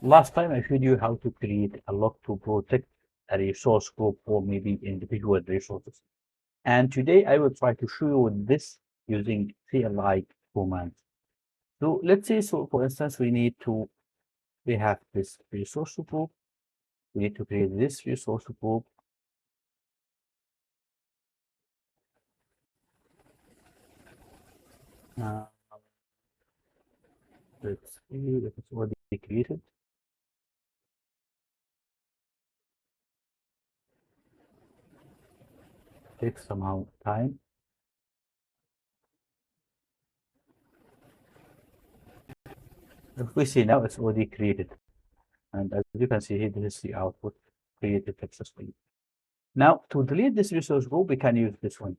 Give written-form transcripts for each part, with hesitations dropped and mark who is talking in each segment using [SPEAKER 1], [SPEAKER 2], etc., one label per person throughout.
[SPEAKER 1] Last time I showed you how to create a lock to protect a resource group or maybe individual resources. And today I will try to show you this using CLI commands. So let's say, so for instance, we have this resource group. We need to create this resource group. Uh, let's see if it's already created. Takes some time. If we see now, it's already created. And as you can see here, this is the output created successfully. Now, to delete this resource group, we can use this one.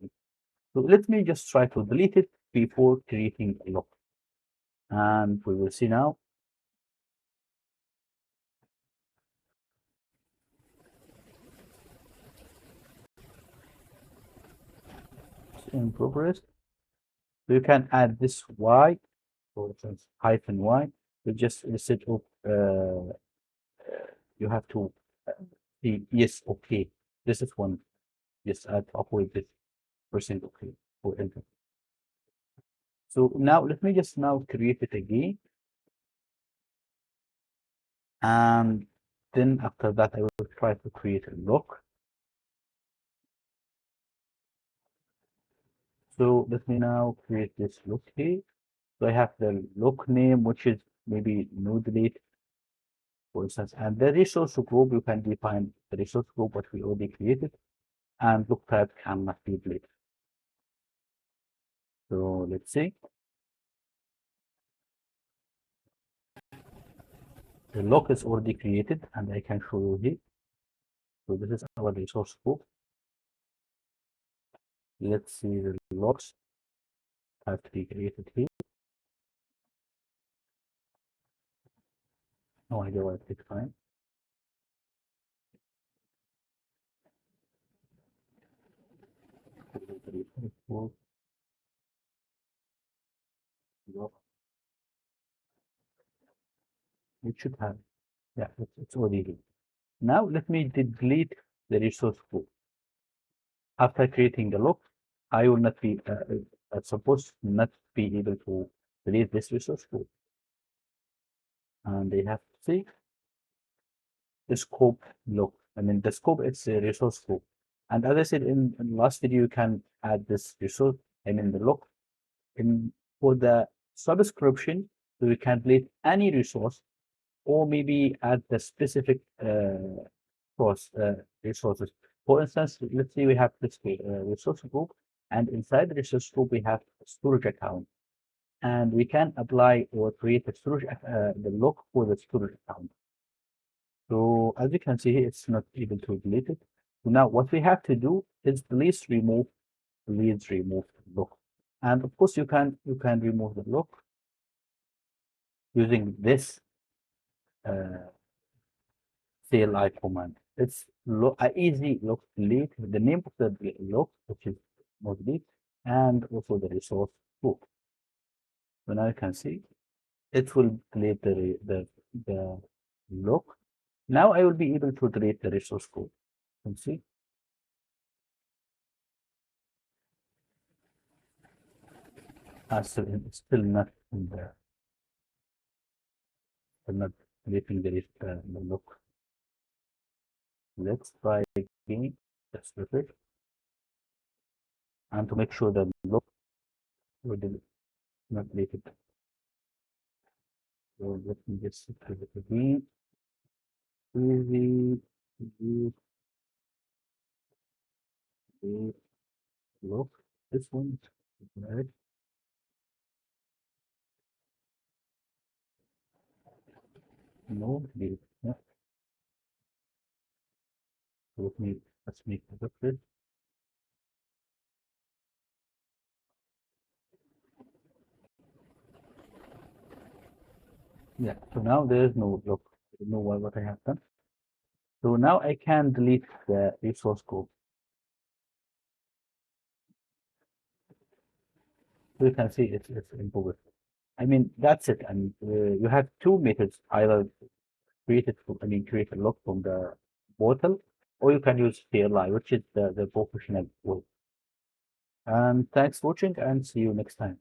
[SPEAKER 1] So let me just try to delete it before creating a lock. And we will see now. It's in progress. So you can add this Y, for instance, -Y. You just set up, you have to see, yes, okay. This is one. Just add avoid this percent okay or enter. So now let me just now create it again. And then after that, I will try to create a lock. So let me now create this lock here. So I have the lock name, which is maybe NoDelete, for instance, and the resource group, you can define the resource group what we already created, and look type cannot be deleted. So let's see. The lock is already created, and I can show you here. So this is our resource group. Let's see the locks have to be created here. No idea why it takes time. It should have. Yeah, it's already here. Now let me delete the resource group. After creating the lock, I will not be supposed not be able to delete this resource group. And they have to see the scope lock. I mean, the scope is a resource group. And as I said in last video, you can add this resource, I mean the lock. For the subscription, so you can delete any resource or maybe add the specific resources. For instance, let's say we have this resource group, and inside the resource group we have a storage account, and we can apply or create a storage the lock for the storage account. So as you can see here, it's not able to delete it. So now what we have to do is please remove lock, and of course you can remove the lock using this CLI command. It's easy lock delete, the name of the lock, which is delete, and also the resource book. So now you can see it will delete the lock. Now I will be able to delete the resource code. You can see. Still not in there. Still not deleting the lock. Let's try again. Just repeat. And to make sure that lock will not deleted. So let me just do it again. Easy, look, this one, right? No, yeah. So let's make the difference. Yeah, so now there is no look, you know what I have done. So now I can delete the resource code. So you can see it's in progress. I mean, that's it. And you have two methods, either create it, create a lock from the portal, or you can use CLI, which is the professional way. And thanks for watching, and see you next time.